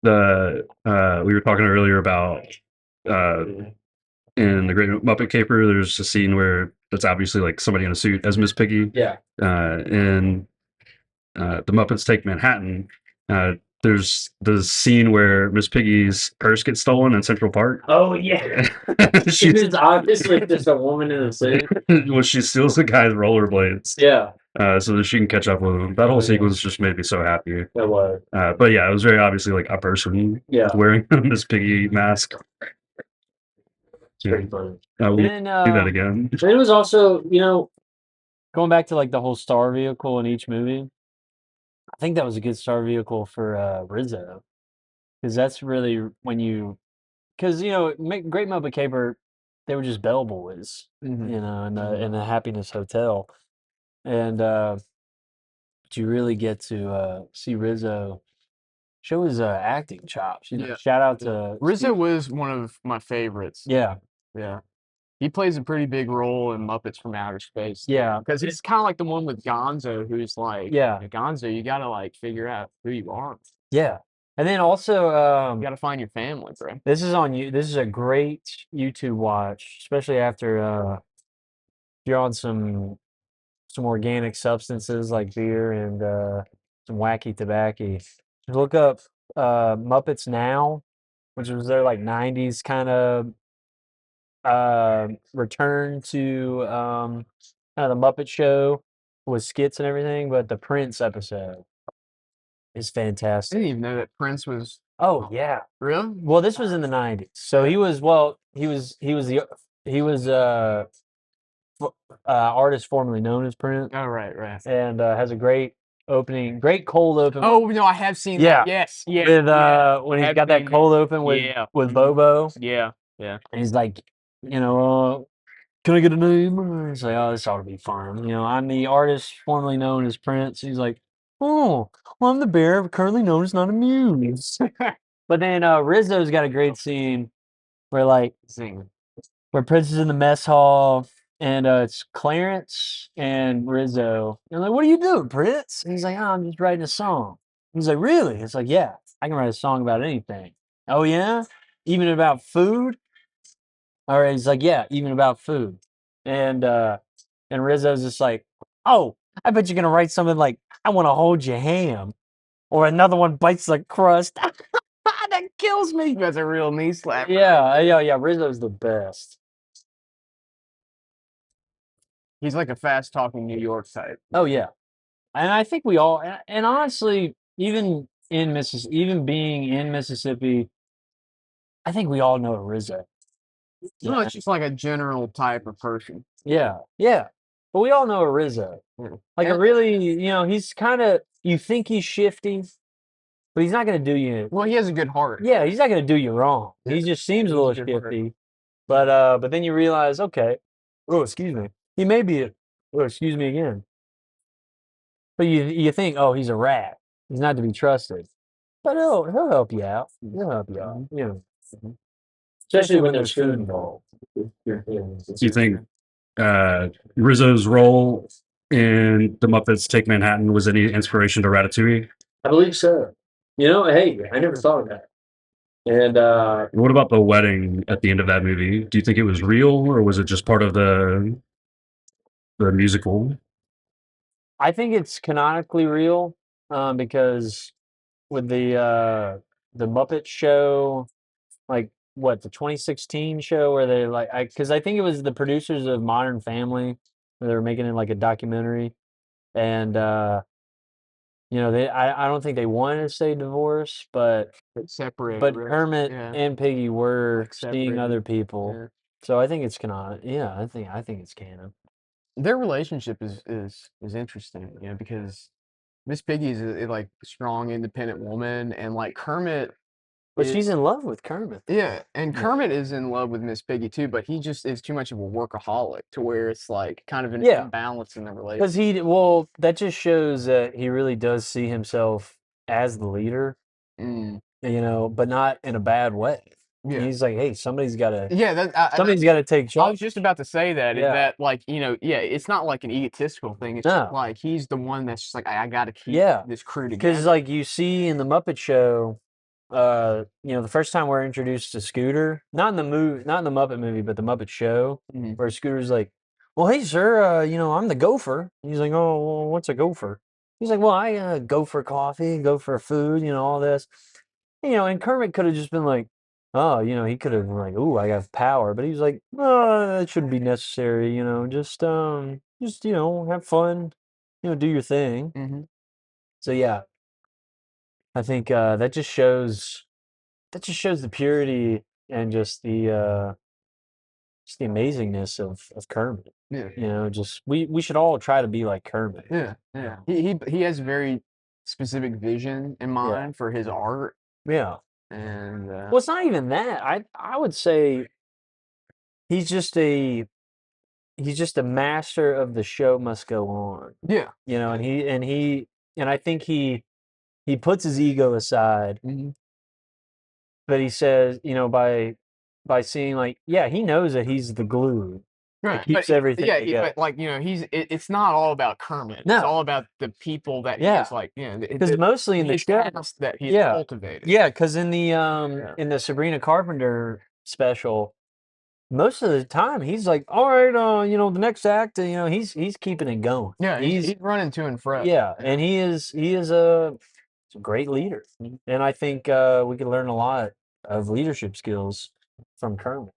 were talking earlier about in the Great Muppet Caper, there's a scene where it's obviously like somebody in a suit as Miss Piggy. Yeah. In the Muppets Take Manhattan, there's the scene where Miss Piggy's purse gets stolen in Central Park. Oh yeah. She's obviously just a woman in a suit. Well, she steals the guy's rollerblades. Yeah. So that she can catch up with him. That whole sequence just made me so happy. It was. But yeah, it was very obviously like a person wearing a Miss Piggy mask. It's pretty funny. We do that again. But it was also, going back to like the whole star vehicle in each movie. I think that was a good star vehicle for Rizzo, because that's really when because Great Muppet Caper, they were just bellboys, in the Happiness Hotel, and but you really get to see Rizzo show his acting chops. Shout out to Rizzo was one of my favorites. Yeah. He plays a pretty big role in Muppets from Outer Space. Yeah. Because he's kind of like the one with Gonzo, who's like, Gonzo, you gotta like figure out who you are. Yeah. And then also, you gotta find your family, bro. This is on you. This is a great YouTube watch, especially after you're on some organic substances like beer and some wacky tobacco. Look up Muppets Now, which was their like '90s kind of return to kind of the Muppet Show with skits and everything, but the Prince episode is I fantastic. didn't even know that Prince was. Oh yeah, really? Well, this was in the '90s, so he was artist formerly known as Prince. Oh right. And has a great opening, great cold open. Oh no, I have seen that. Yes. With when he's got that cold open with Bobo. Yeah. And he's like, can I get a name? He's like, oh, this ought to be fun. I'm the artist formerly known as Prince. He's like, oh, well, I'm the bear currently known as Not Amused. But then Rizzo's got a great scene where like where Prince is in the mess hall and it's Clarence and Rizzo. And I'm like, what are you doing, Prince? And he's like, oh, I'm just writing a song. He's like, really? It's like, yeah, I can write a song about anything. Oh yeah? Even about food? All right, he's like, yeah, even about food. And Rizzo's just like, oh, I bet you're gonna write something like, I wanna hold your ham. Or another one bites the crust. That kills me. That's a real knee slapper. Yeah, Rizzo's the best. He's like a fast talking New York type. Oh yeah. And I think we all and honestly, even being in Mississippi, I think we all know a Rizzo. No, it's just like a general type of person. Yeah, yeah. But we all know a Rizzo. Yeah. Like a And- really, he's kind of, you think he's shifty, but he's not going to do you. Well, he has a good heart. Yeah, he's not going to do you wrong. Yeah. He just seems a He's a little good heart. shifty. But then you realize, okay, oh, excuse me. He may be, oh, excuse me again. But you think, oh, he's a rat. He's not to be trusted. But he'll help you out. He'll help you out. Especially when there's food involved. Do you think Rizzo's role in the Muppets Take Manhattan was any inspiration to Ratatouille? I believe so. Hey, I never thought of that. And What about the wedding at the end of that movie? Do you think it was real or was it just part of the musical? I think it's canonically real because with the Muppet Show, like what the 2016 show where they because I think it was the producers of Modern Family where they were making it like a documentary, and I don't think they wanted to say divorce, but Separate. Kermit and Piggy were Like seeing separated. other people, Yeah. so I think it's canon. Yeah, I think it's canon. Their relationship is interesting, because Miss Piggy is like a strong, independent woman, and like Kermit. But she's in love with Kermit. Yeah, and Yeah. Kermit is in love with Miss Piggy too, but he just is too much of a workaholic to where it's like kind of an Yeah. imbalance in the relationship. Because that just shows that he really does see himself as the leader, but not in a bad way. Yeah. He's like, hey, somebody's got to Somebody's got to take I charge. was just about to say that, is Yeah. that like, it's not like an egotistical thing. It's just No. like he's the one that's just like, I got to keep this crew together. Because like you see in the Muppet Show, the first time we're introduced to Scooter, not in the Muppet movie, but the Muppet Show, where Scooter's like, well, hey, sir, I'm the gopher. He's like, oh, well, what's a gopher? He's like, well, I go for coffee, go for food, all this. And Kermit could have just been like, oh, he could have been like, ooh, I have power. But he was like, oh, that shouldn't be necessary, just have fun, do your thing. So yeah, I think that just shows the purity and just the amazingness of Kermit. Yeah. Just we should all try to be like Kermit. Yeah. He has a very specific vision in mind for his art, Yeah. and Well, it's not even that. I would say he's just a master of the show must go on. yeah. And I think he puts his ego aside, but he says, by seeing like, yeah, he knows that he's the glue that keeps everything together. But like it's not all about Kermit. No. It's all about the people that Yeah. he's like, Because mostly in the show, cast that he's Yeah. cultivated. yeah, because in the Sabrina Carpenter special, most of the time he's like, all right, the next act, he's keeping it going. Yeah, he's running to and fro. Yeah, and he is a great leader, and I think we can learn a lot of leadership skills from Kermit.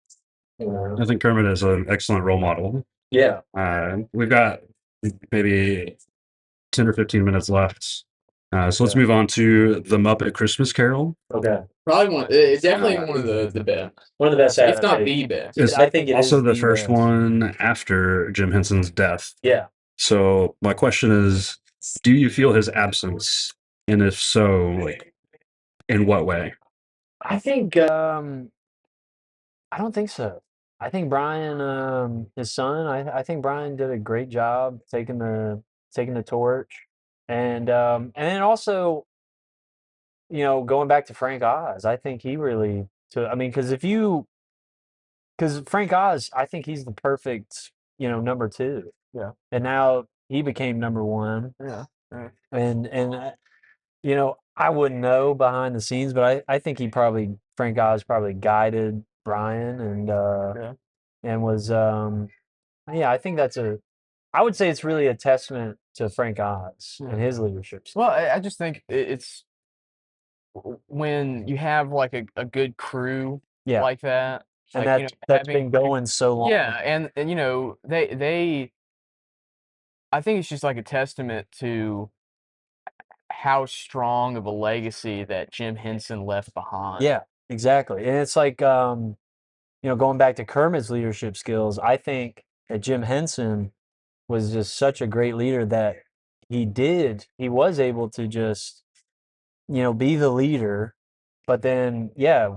I think Kermit is an excellent role model. Yeah. We've got maybe 10 or 15 minutes left. So let's move on to The Muppet Christmas Carol. Okay. Probably it's definitely one of the best. One of the best. If not the best. It's I think it also is the the first best. one after Jim Henson's death. Yeah. So my question is, do you feel his absence? And if so, like, in what way? I think I don't think so. I think Brian, his son, I think Brian did a great job taking the torch, and then also, going back to Frank Oz, I think he really took. I mean, because Frank Oz, I think he's the perfect, number two, Yeah. and now he became number one, Yeah. Right. and I wouldn't know behind the scenes, but I think Frank Oz probably guided Brian Yeah. and was yeah, I think I would say it's really a testament to Frank Oz Yeah. and his leadership. Well, I just think it's when you have like a good crew Yeah, like that, and like that's having been going so long. yeah, and they I think it's just like a testament to how strong of a legacy that Jim Henson left behind. Yeah, exactly. And it's like going back to Kermit's leadership skills, I think that Jim Henson was just such a great leader that he was able to just, be the leader. But then, yeah,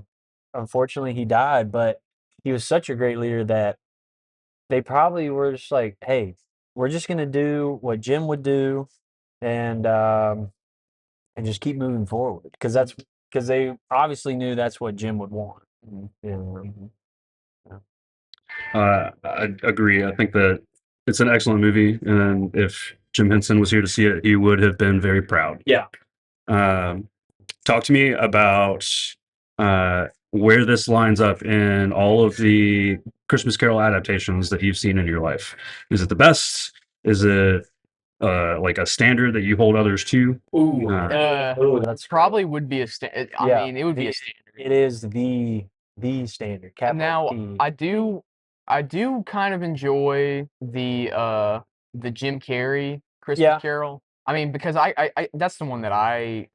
unfortunately he died, but he was such a great leader that they probably were just like, "Hey, we're just gonna do what Jim would do, and just keep moving forward," because they obviously knew that's what Jim would want. Mhm. You Mhm. I agree. I think that it's an excellent movie, and if Jim Henson was here to see it, he would have been very proud. Yeah. Um, Talk to me about where this lines up in all of the Christmas Carol adaptations that you've seen in your life. Is it the best? Is it like a standard that you hold others to? Ooh, Ooh, that's probably would be I Yeah, mean, it would be a standard. it is the standard. Capital Now, T. I do kind of enjoy the Jim Carrey Christmas Yeah. Carol. I mean, because I that's the one that I,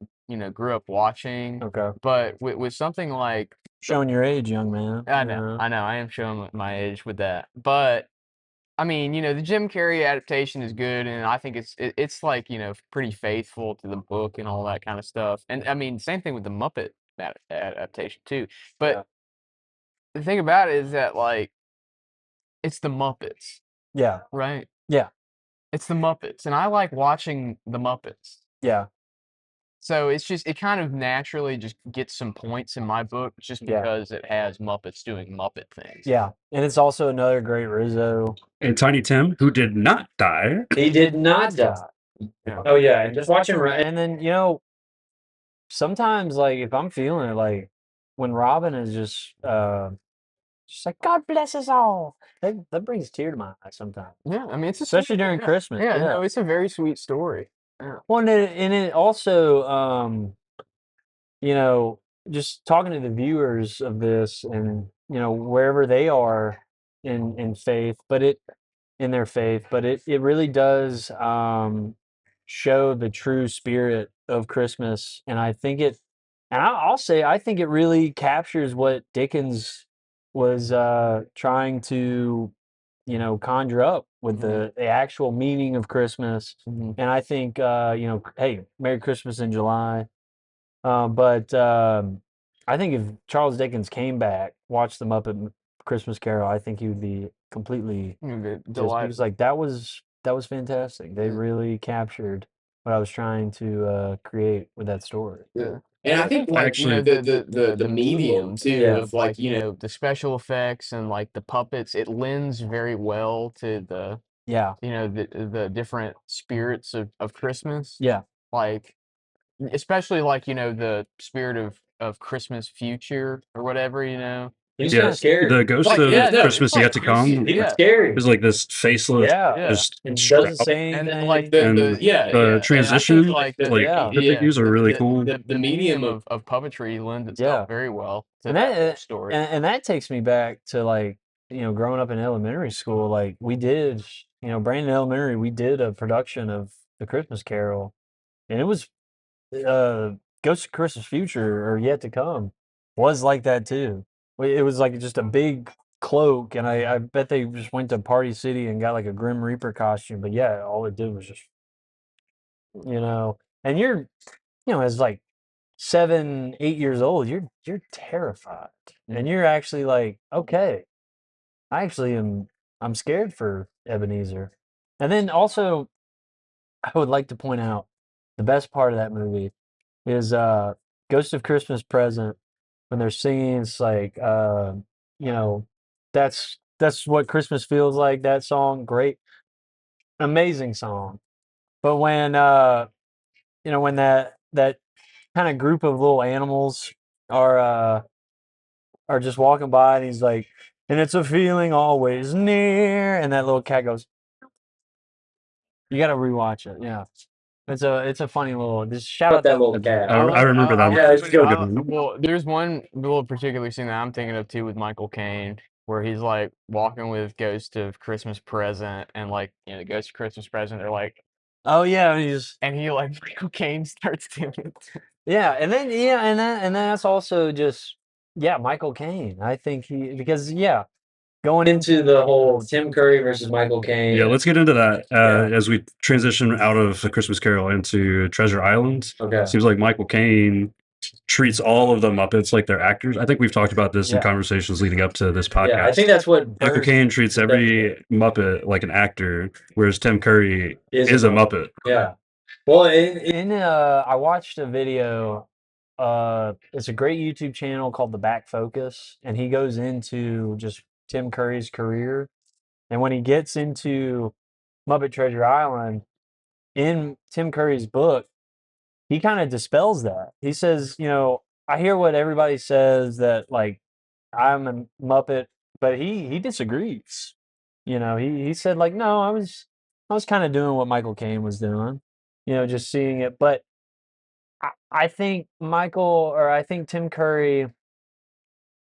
grew up watching. Okay. But with something like Showing your age, young man. I know, I am showing my age with that. But I mean, the Jim Carrey adaptation is good, and I think it's like, pretty faithful to the book and all that kind of stuff. And I mean, same thing with the Muppet adaptation too. But Yeah. the thing about it is that like it's the Muppets, Yeah. right? Yeah. It's the Muppets, and I like watching the Muppets. Yeah. So it kind of naturally just gets some points in my book just Yeah. because it has Muppets doing Muppet things. Yeah. And it's also another great Rizzo. And Tiny Tim, who did not die. He did not die. Yeah. Oh yeah, and just watching, and then sometimes like if I'm feeling it, like when Robin is just like God bless us all, that brings a tear to my eye sometimes, Yeah, I mean, it's a especially sweet during yeah. Christmas. Yeah, Yeah. no, it's a very sweet story. Yeah. Well, and it also just talking to the viewers of this, and wherever they are in faith, but it really does show the true spirit of Christmas. And I'll say I think it really captures what Dickens was trying to conjure up with the actual meaning of Christmas. Mhm. And I think hey, Merry Christmas in July. But I think if Charles Dickens came back, watched the Christmas Carol, I think he would be completely he was like, that was fantastic. They Yeah. really captured what I was trying to create with that story. Yeah. And I think like, Actually- the medium too Yeah. of like, the special effects and like the puppets, it lends very well to Yeah. the different spirits of Christmas. Yeah. Like especially like, the spirit of Christmas future or whatever, He's Yeah, kind of scary. the ghost Like, of yeah, no, Christmas it's yet like to come. he was He was yeah. scary. It was like this faceless, Yeah. just And shroud. doesn't say And anything. like And the transition, and I think, like yeah. the figures are really cool. the medium of puppetry lends itself Yeah. very well to And that whole that story. and that takes me back to like growing up in elementary school. Like we did, Brandon Elementary, we did a production of the Christmas Carol, and it was Ghost of Christmas Future or Yet to Come was like that too. It was like just a big cloak, and I bet they just went to Party City and got like a Grim Reaper costume. But yeah, all it did was just and as like 7, 8 years old, you're terrified, and you're actually like, okay, I actually am. I'm scared for Ebenezer. And then also, I would like to point out the best part of that movie is Ghost of Christmas Present when they're singing. It's like you know, that's what Christmas feels like. That song, great, amazing song. But when when that kind of group of little animals are uh are just walking by, and he's like, and it's a feeling always near, and that little cat goes, you got to rewatch it. Yeah, it's a funny little. Just shout Love out that that little cat. I remember that. Yeah, it's Still good. a good one. Well, there's one little particular scene that I'm thinking of too with Michael Caine, where he's like walking with Ghost of Christmas Present, and like the Ghost of Christmas Present, they're like, Oh yeah, and he's and he like Michael Caine starts doing it. yeah, and then yeah, and that's also just yeah, Michael Caine. I think he because yeah, going Into the whole Tim Curry versus Michael Caine. Yeah, let's get into that Yeah. as we transition out of A Christmas Carol into Treasure Island. Okay. Seems like Michael Caine treats all of the Muppets like they're actors. I think we've talked about this in Yeah. conversations leading up to this podcast. Yeah, I think that's what Michael birthed Caine treats the every Muppet like an actor, whereas Tim Curry is a Muppet. Yeah. Well, I watched a video. It's a great YouTube channel called The Back Focus, and he goes into just Tim Curry's career. And when he gets into Muppet Treasure Island, in Tim Curry's book, he kind of dispels that. He says, I hear what everybody says that like I'm a Muppet, but he disagrees. He said like, no, I was kind of doing what Michael Caine was doing, just seeing it. But I think I think Tim Curry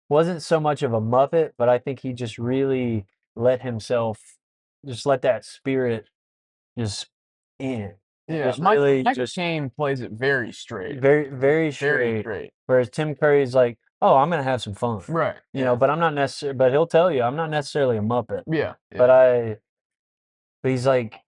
wasn't so much of a Muppet, but I think he just really let himself just let that spirit just in. Yeah, Just really Michael just Caine plays it very straight, very, very very straight. straight. Whereas Tim Curry's like, oh, I'm gonna have some fun. Right. But I'm not necessarily but he'll tell you I'm not necessarily a Muppet. Yeah. But he's like,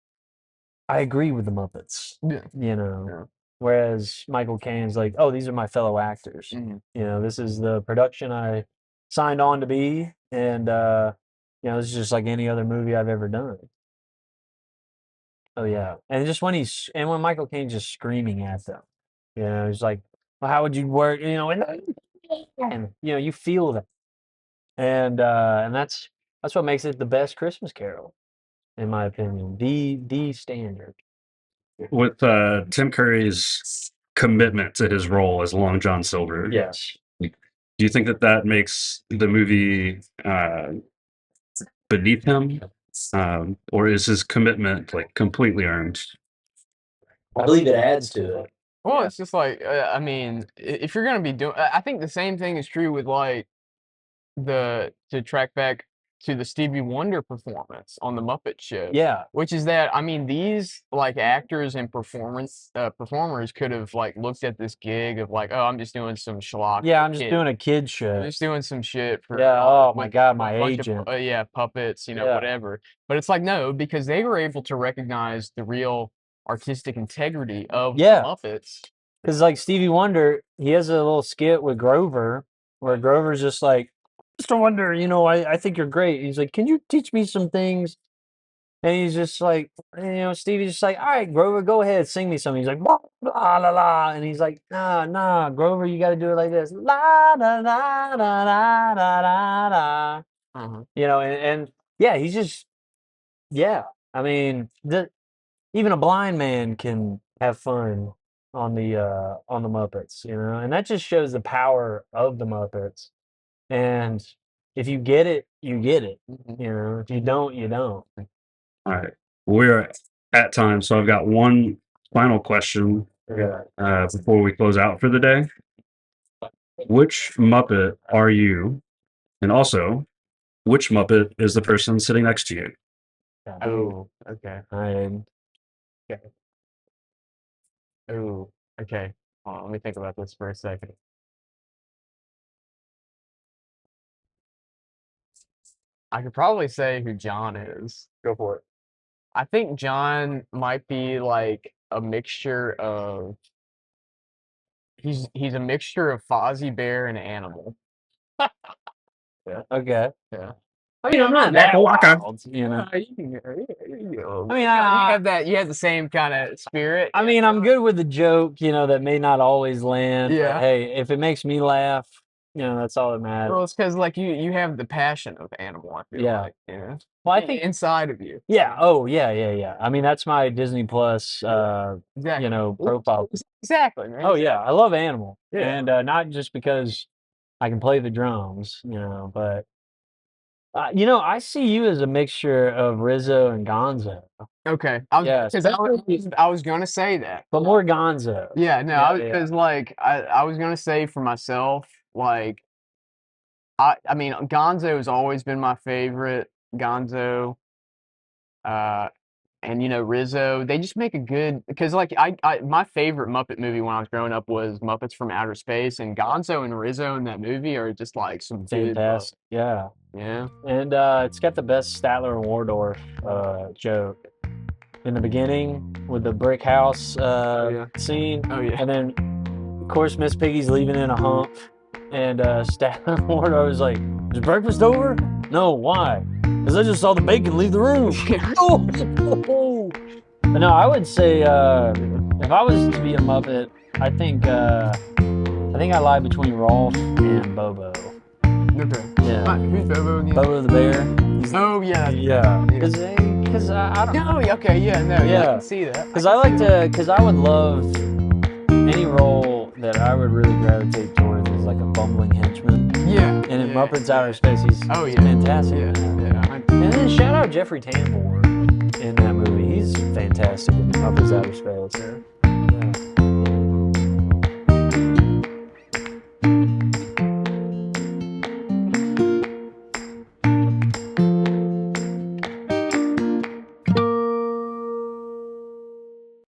I agree with the Muppets. Yeah. Yeah. Whereas Michael Caine's like, oh, these are my fellow actors. Mhm. This is the production I signed on to be, and this is just like any other movie I've ever done. Oh yeah, and just when Michael Caine's just screaming at them, he's like, well, how would you work? And you feel that, and that's what makes it the best Christmas Carol, in my opinion, the standard. With Tim Curry's commitment to his role as Long John Silver, Yes. do you think that makes the movie beneath him, or is his commitment like completely earned? I believe it adds to it. Well, it's just like I mean, if you're gonna be doing, I think the same thing is true with like to track back to the Stevie Wonder performance on the Muppet Show. Yeah. Which is that I mean these like actors and performers could have like looked at this gig of like, oh, I'm just doing some schlock. Yeah, I'm just kid. doing a kid I'm show. just doing some shit for Yeah, oh my with God, a my bunch of agent. puppets, Yeah. whatever. But it's like no, because they were able to recognize the real artistic integrity of the Yeah. Muppets. Because like Stevie Wonder, he has a little skit with Grover where Grover's just like, Mr. Wonder, I think you're great. He's like, can you teach me some things? And he's just like, Stevie's just like, all right, Grover, go ahead, sing me something. He's like, blah, blah, la, la. And he's like, nah, Grover, you got to do it like this. La, da, da, da, da, da, da, da. Uh-huh. And yeah, he's just, yeah. I mean, even a blind man can have fun on the Muppets, and that just shows the power of the Muppets. And if you get it, you get it. Mhm. If you don't, you don't. All right, we're at time, so I've got one final question before we close out for the day. Which Muppet are you? And also, which Muppet is the person sitting next to you? Oh, okay. I Oh, okay. Hold on, let me think about this for a second. I could probably say who John is. go for it. I think John might be like a mixture of he's a mixture of Fozzie Bear and Animal. Okay. Yeah. I mean, I'm not that Waka. wild, you know. I mean, you have the same kind of spirit. I mean, I'm good with the joke, you know, that may not always land. Yeah. But hey, if it makes me laugh, you know, that's all that matters. Well, it's because like you have the passion of animal. I feel Yeah. like, you know, Well, I think inside of you. yeah. Oh, yeah. I mean, that's my Disney Plus, Exactly. you know, profile. Exactly, man. Oh yeah, I love Animal, Yeah. and not just because I can play the drums, you know, but you know, I see you as a mixture of Rizzo and Gonzo, Okay. Yeah, Because especially- I was gonna say that. but more Gonzo. Yeah, no, Yeah, because like I was gonna say for myself, like I mean Gonzo has always been my favorite. Gonzo, and you know Rizzo, they just make a good because like I my favorite Muppet movie when I was growing up was Muppets from Outer Space, and Gonzo and Rizzo in that movie are just like some good Fantastic. Yeah, yeah. and it's got the best Statler and Waldorf joke in the beginning with the brick house yeah. scene, Oh yeah. and then of course Miss Piggy's leaving in a hump, and Statler and Waldorf was like, "Is breakfast over?" No, why? Because I just saw the bacon leave the room. Oh! But no, I would say if I was to be a Muppet, I think I lie between Rolf and Bobo. Okay. Yeah, Who's Bobo again? Bobo the bear. He's- Oh yeah. yeah. Because I don't. No, okay, yeah, no, yeah, I Yeah. can see that. Because I like to. Because I would love any role that I would really gravitate towards is like a bumbling henchman. Yeah. And in yeah, Muppets Outer Space, he's Oh, he's yeah. fantastic. Yeah. And then shout out Jeffrey Tambor in that movie. He's fantastic in Muppets Outer Space.